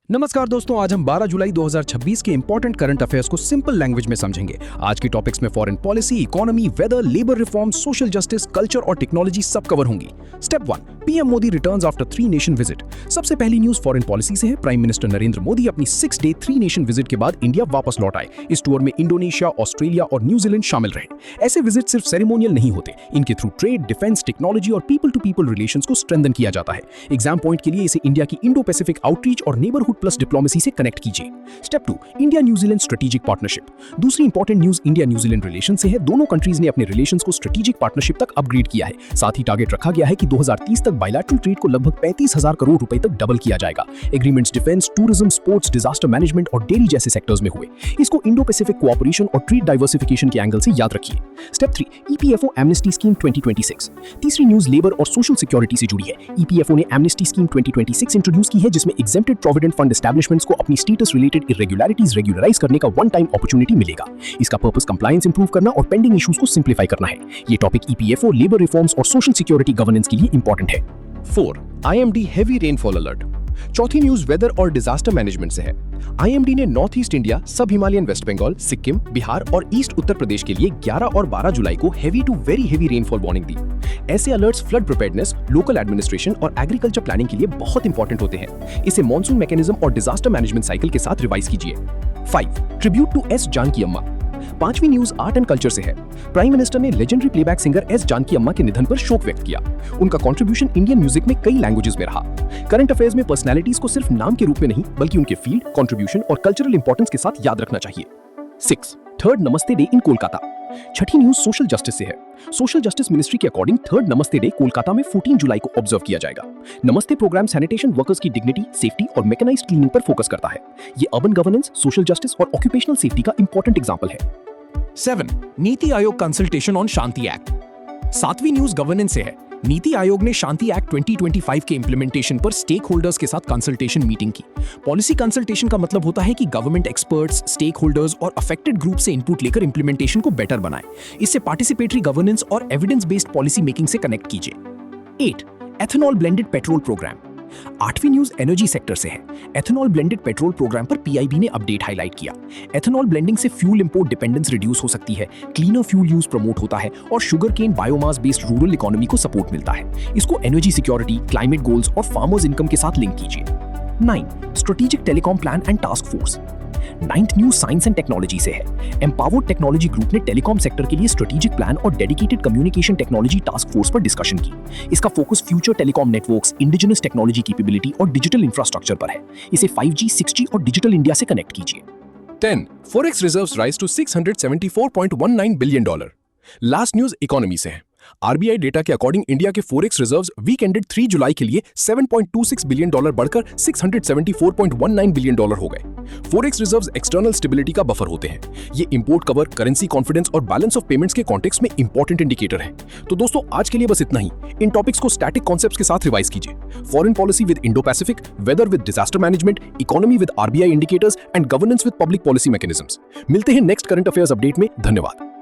नमस्कार दोस्तों, आज हम 12 जुलाई 2026 के इंपॉर्टेंट करंट अफेयर्स को सिंपल लैंग्वेज में समझेंगे। आज की टॉपिक्स में foreign policy, economy, weather, labour reform, social justice, culture और टेक्नोलॉजी सब कवर होंगी। Step 1, PM Modi returns after 3 nation visit. सबसे पहली न्यूज फॉरेन पॉलिसी से है। प्राइम मिनिस्टर नरेंद्र मोदी अपनी 6 डे 3 नेशन विजिट के बाद इंडिया वापस लौट आए। इस टूर में इंडोनेशिया, ऑस्ट्रेलिया और न्यूजीलैंड शामिल रहे। ऐसे विजिट सिर्फ सेरेमोनियल नहीं होते, इनके थ्रू ट्रेड, डिफेंस, टेक्नोलॉजी और पीपल टू पीपल रिलेशंस को स्ट्रेंथन किया जाता है। एग्जाम पॉइंट के लिए इसे इंडिया की इंडो पैसिफिक आउटरीच और नेबरहुड प्लस डिप्लोमेसी से कनेक्ट कीजिए। Step 2, India New Zealand strategic partnership. दूसरी important news India New Zealand relation से है। दोनों कंट्रीज ने अपने रिलेशंस को स्ट्रेटेजिक पार्टनरशिप तक अपग्रेड किया है। साथ ही टारगेट रखा गया है कि 2030 तक बायलैटरल ट्रेड को लगभग 35,000 करोड़ रुपए तक डबल किया जाएगा। Agreements defence, tourism, sports, disaster management और डेयरी जैसे सेक्टर्स में हुए। इसको इंडो पैसिफिक कोऑपरेशन और ट्रेड डाइवर्सिफिकेशन के एंगल से याद रखिए। Step 3, EPFO amnesty scheme 2026। तीसरी न्यूज लेबर और सोशल सिक्योरिटी से जुड़ी है। ईपीएफओ ने एमनेस्टी स्कीम 2026 इंट्रोड्यूस की है, जिसमें एग्जेम्प्टेड प्रोविडेंट फंड एस्टैब्लिशमेंट्स को अपनी स्टेटस रिलेटेड इरेगुलरिटीज रेगुलराइज करने का वन टाइम अपॉर्चुनिटी मिलेगा। इसका पर्पस कंप्लायंस इंप्रूव करना और पेंडिंग इश्यूज को सिंप्लीफाई करना है। ये टॉपिक ईपीएफओ, लेबर रिफॉर्म्स और सोशल सिक्योरिटी गवर्नेंस के लिए इंपॉर्टेंट है। 4, आईएमडी हेवी रेनफॉल अलर्ट। चौथी न्यूज वेदर और डिजास्टर मैनेजमेंट से है। आईएमडी ने नॉर्थ ईस्ट इंडिया, सब हिमालयन वेस्ट बंगाल, सिक्किम, बिहार और ईस्ट उत्तर प्रदेश के लिए 11 और 12 जुलाई को heavy to very heavy rainfall warning दी। ऐसे alerts flood preparedness, local administration और एग्रीकल्चर प्लानिंग के लिए बहुत इंपॉर्टेंट होते हैं। इसे मॉनसून मैकेनिज्म और डिजास्टर मैनेजमेंट साइकिल के साथ रिवाइज कीजिए। 5, ट्रिब्यूट टू एस जानकी अम्मा। पांचवी न्यूज आर्ट एंड कल्चर से है। प्राइम मिनिस्टर ने legendary playback singer S Janaki Amma के निधन पर शोक व्यक्त किया। उनका कंट्रीब्यूशन इंडियन म्यूजिक में कई लैंग्वेजेस में रहा। करंट अफेयर्स में पर्सनैलिटीज को सिर्फ नाम के रूप में नहीं, बल्कि उनके फील्ड, कंट्रीब्यूशन और कल्चरल इंपॉर्टेंस के साथ याद रखना चाहिए। 6, third Namaste day in Kolkata. Chhathi news social justice से है। सोशल जस्टिस मिनिस्ट्री के according third Namaste day Kolkata में 14 जुलाई को ऑब्जर्व किया जाएगा। नमस्ते प्रोग्राम सैनिटेशन वर्कर्स की डिग्निटी, सेफ्टी और मैकेनाइज्ड क्लीनिंग पर फोकस करता है। ये अर्बन गवर्नेंस, सोशल जस्टिस और ऑक्यूपेशनल सेफ्टी का इंपॉर्टेंट एग्जांपल है। 7, NITI Aayog consultation on SHANTI act. 7वीं न्यूज गवर्नेंस से है। नीति आयोग ने शांति एक्ट 2025 के इंप्लीमेंटेशन पर स्टेक होल्डर्स के साथ कंसल्टेशन मीटिंग की। पॉलिसी कंसल्टेशन का मतलब होता है कि गवर्नमेंट एक्सपर्ट्स, स्टेक होल्डर्स और अफेक्टेड ग्रुप से इनपुट लेकर इंप्लीमेंटेशन को बेटर बनाएं। इससे पार्टिसिपेटरी गवर्नेंस और एविडेंस बेस्ड पॉलिसी मेकिंग से कनेक्ट कीजिए। 8, एथेनॉल ब्लेंडेड पेट्रोल प्रोग्राम। 8वीं न्यूज एनर्जी सेक्टर से है। एथेनॉल ब्लेंडेड पेट्रोल प्रोग्राम पर पीआईबी ने अपडेट हाईलाइट किया। एथेनॉल ब्लेंडिंग से फ्यूल इंपोर्ट डिपेंडेंस रिड्यूस हो सकती है, क्लीनर फ्यूल यूज प्रमोट होता है और sugar cane biomass based rural economy को सपोर्ट मिलता है। इसको एनर्जी सिक्योरिटी, क्लाइमेट गोल्स और फार्मर्स इनकम के साथ लिंक कीजिए। 9, strategic telecom plan and task force. 9th news science and technology से है। एम्पावर्ड टेक्नोलॉजी ग्रुप ने टेलीकॉम सेक्टर के लिए स्ट्रेटेजिक प्लान और dedicated communication technology task force पर डिस्कशन की। इसका focus future telecom networks, indigenous technology capability और डिजिटल इंफ्रास्ट्रक्चर पर है। इसे 5G, 6G और डिजिटल इंडिया से कनेक्ट कीजिए। 10, forex reserves rise to $674.19 billion. Last news economy से है। आरबीआई डेटा के अकॉर्डिंग इंडिया के फॉरेक्स रिजर्व्स वीक एंडेड 3 जुलाई के लिए $7.26 बिलियन बढ़कर $674.19 बिलियन हो गए। फॉरेक्स रिजर्व्स एक्सटर्नल स्टेबिलिटी का बफर होते हैं। ये इंपोर्ट कवर, करेंसी कॉन्फिडेंस और बैलेंस ऑफ पेमेंट्स के कॉन्टेक्स्ट में इंपॉर्टेंट इंडिकेटर है। तो दोस्तों, आज के लिए बस इतना ही। इन टॉपिक्स को स्टैटिक कॉन्सेप्ट्स के साथ रिवाइज कीजिए। Foreign policy with Indo Pacific, weather with disaster management, economy with RBI indicators and governance with public policy mechanisms. मिलते हैं नेक्स्ट करंट अफेयर्स अपडेट में। धन्यवाद।